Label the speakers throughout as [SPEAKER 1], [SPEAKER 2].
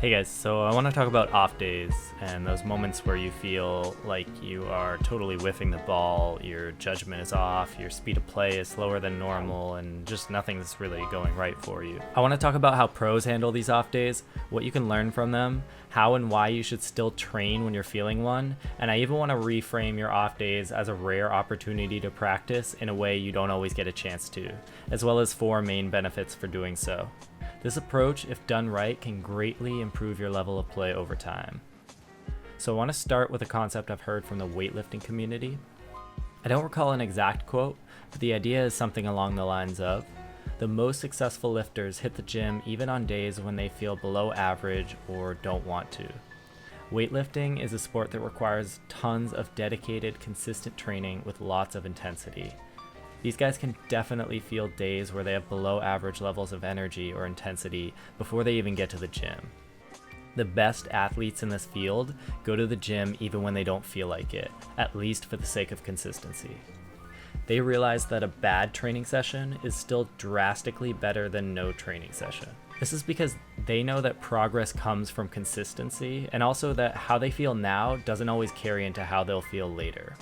[SPEAKER 1] Hey guys, so I want to talk about off days and those moments where you feel like you are totally whiffing the ball, your judgment is off, your speed of play is slower than normal, and just nothing's really going right for you. I want to talk about how pros handle these off days, what you can learn from them, how and why you should still train when you're feeling one, and I even want to reframe your off days as a rare opportunity to practice in a way you don't always get a chance to, as well as 4 main benefits for doing so. This approach, if done right, can greatly improve your level of play over time. So I want to start with a concept I've heard from the weightlifting community. I don't recall an exact quote, but the idea is something along the lines of, the most successful lifters hit the gym even on days when they feel below average or don't want to. Weightlifting is a sport that requires tons of dedicated, consistent training with lots of intensity. These guys can definitely feel days where they have below average levels of energy or intensity before they even get to the gym. The best athletes in this field go to the gym even when they don't feel like it, at least for the sake of consistency. They realize that a bad training session is still drastically better than no training session. This is because they know that progress comes from consistency, and also that how they feel now doesn't always carry into how they'll feel later.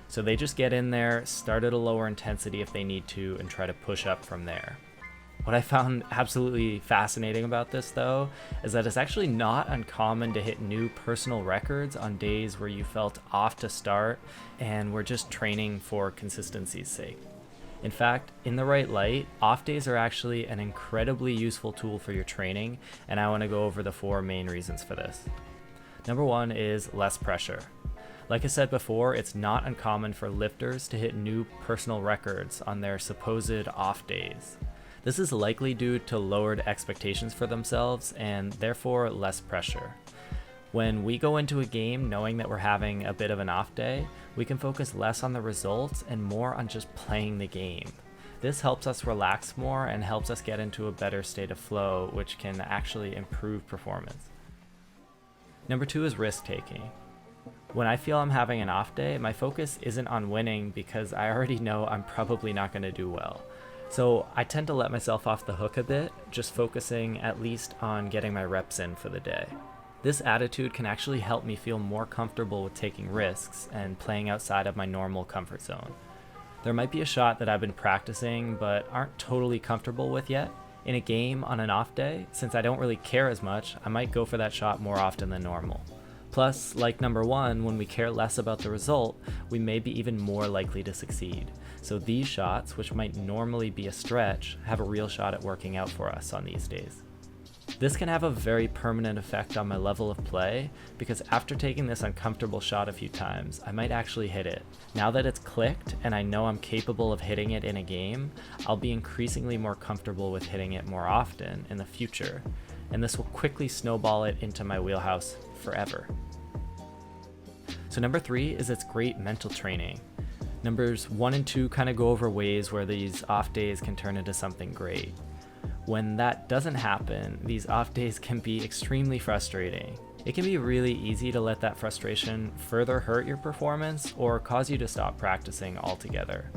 [SPEAKER 1] So they just get in there, start at a lower intensity if they need to, and try to push up from there. What I found absolutely fascinating about this, though, is that it's actually not uncommon to hit new personal records on days where you felt off to start and were just training for consistency's sake. In fact, in the right light, off days are actually an incredibly useful tool for your training, and I want to go over the 4 main reasons for this. Number 1 is less pressure. Like I said before, it's not uncommon for lifters to hit new personal records on their supposed off days. This is likely due to lowered expectations for themselves and therefore less pressure. When we go into a game knowing that we're having a bit of an off day, we can focus less on the results and more on just playing the game. This helps us relax more and helps us get into a better state of flow, which can actually improve performance. Number 2 is risk taking. When I feel I'm having an off day, my focus isn't on winning because I already know I'm probably not going to do well. So I tend to let myself off the hook a bit, just focusing at least on getting my reps in for the day. This attitude can actually help me feel more comfortable with taking risks and playing outside of my normal comfort zone. There might be a shot that I've been practicing but aren't totally comfortable with yet. In a game on an off day, since I don't really care as much, I might go for that shot more often than normal. Plus, like number 1, when we care less about the result, we may be even more likely to succeed. So these shots, which might normally be a stretch, have a real shot at working out for us on these days. This can have a very permanent effect on my level of play, because after taking this uncomfortable shot a few times, I might actually hit it. Now that it's clicked and I know I'm capable of hitting it in a game, I'll be increasingly more comfortable with hitting it more often in the future, and this will quickly snowball it into my wheelhouse forever. So number 3 is its great mental training. Numbers 1 and 2 kind of go over ways where these off days can turn into something great. When that doesn't happen, these off days can be extremely frustrating. It can be really easy to let that frustration further hurt your performance or cause you to stop practicing altogether.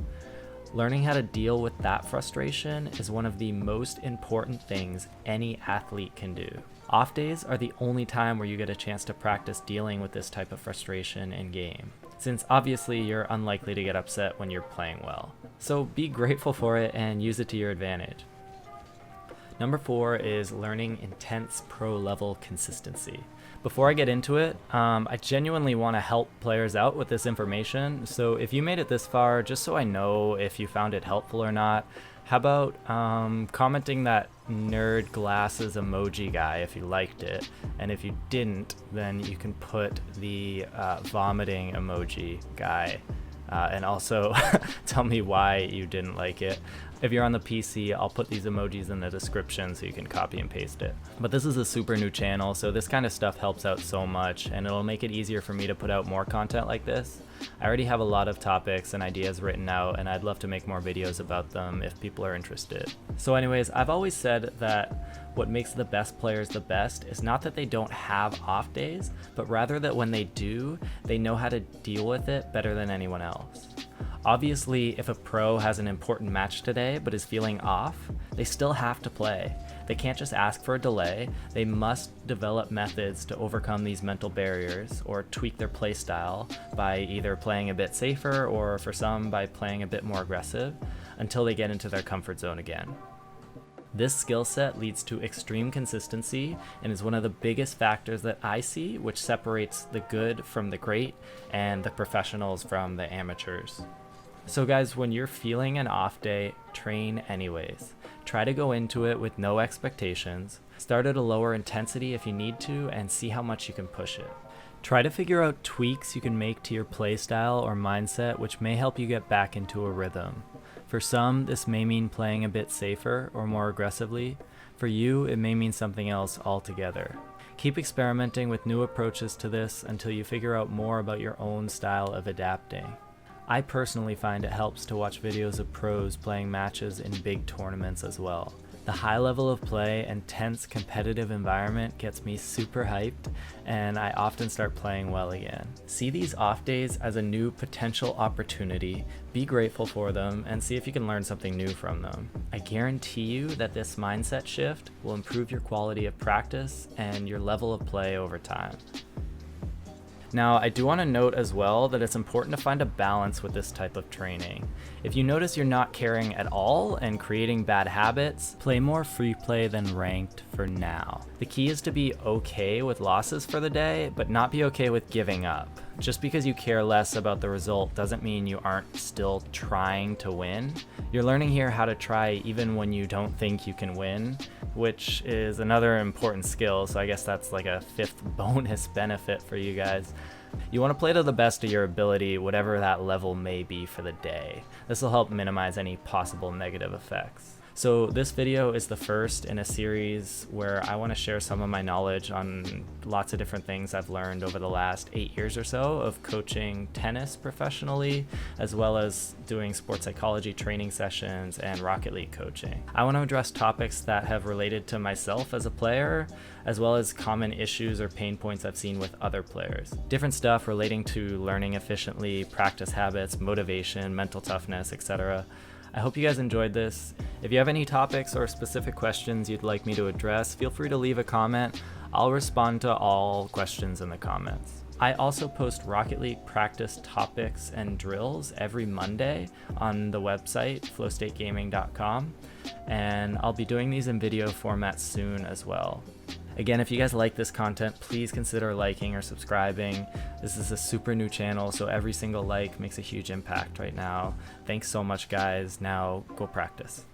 [SPEAKER 1] Learning how to deal with that frustration is one of the most important things any athlete can do. Off days are the only time where you get a chance to practice dealing with this type of frustration in game, since obviously you're unlikely to get upset when you're playing well. So be grateful for it and use it to your advantage. Number 4 is learning intense pro level consistency. Before I get into it, I genuinely want to help players out with this information. So if you made it this far, just so I know if you found it helpful or not, how about commenting that nerd glasses emoji guy if you liked it, and if you didn't, then you can put the vomiting emoji guy, and also tell me why you didn't like it. If you're on the PC, I'll put these emojis in the description so you can copy and paste it. But this is a super new channel, so this kind of stuff helps out so much, and it'll make it easier for me to put out more content like this. I already have a lot of topics and ideas written out, and I'd love to make more videos about them if people are interested. So anyways, I've always said that what makes the best players the best is not that they don't have off days, but rather that when they do, they know how to deal with it better than anyone else. Obviously, if a pro has an important match today but is feeling off, they still have to play. They can't just ask for a delay, they must develop methods to overcome these mental barriers or tweak their play style by either playing a bit safer or for some by playing a bit more aggressive until they get into their comfort zone again. This skill set leads to extreme consistency and is one of the biggest factors that I see which separates the good from the great and the professionals from the amateurs. So guys, when you're feeling an off day, train anyways. Try to go into it with no expectations. Start at a lower intensity if you need to and see how much you can push it. Try to figure out tweaks you can make to your play style or mindset which may help you get back into a rhythm. For some, this may mean playing a bit safer or more aggressively. For you, it may mean something else altogether. Keep experimenting with new approaches to this until you figure out more about your own style of adapting. I personally find it helps to watch videos of pros playing matches in big tournaments as well. The high level of play and tense competitive environment gets me super hyped, and I often start playing well again. See these off days as a new potential opportunity, be grateful for them, and see if you can learn something new from them. I guarantee you that this mindset shift will improve your quality of practice and your level of play over time. Now, I do want to note as well that it's important to find a balance with this type of training. If you notice you're not caring at all and creating bad habits, play more free play than ranked for now. The key is to be okay with losses for the day, but not be okay with giving up. Just because you care less about the result doesn't mean you aren't still trying to win. You're learning here how to try even when you don't think you can win, which is another important skill, so I guess that's like a fifth bonus benefit for you guys. You want to play to the best of your ability, whatever that level may be for the day. This will help minimize any possible negative effects. So this video is the first in a series where I want to share some of my knowledge on lots of different things I've learned over the last 8 years or so of coaching tennis professionally, as well as doing sports psychology training sessions and Rocket League coaching. I want to address topics that have related to myself as a player, as well as common issues or pain points I've seen with other players. Different stuff relating to learning efficiently, practice habits, motivation, mental toughness, etc. I hope you guys enjoyed this. If you have any topics or specific questions you'd like me to address, feel free to leave a comment. I'll respond to all questions in the comments. I also post Rocket League practice topics and drills every Monday on the website, flowstategaming.com, and I'll be doing these in video format soon as well. Again, if you guys like this content, please consider liking or subscribing. This is a super new channel, so every single like makes a huge impact right now. Thanks so much, guys. Now go practice.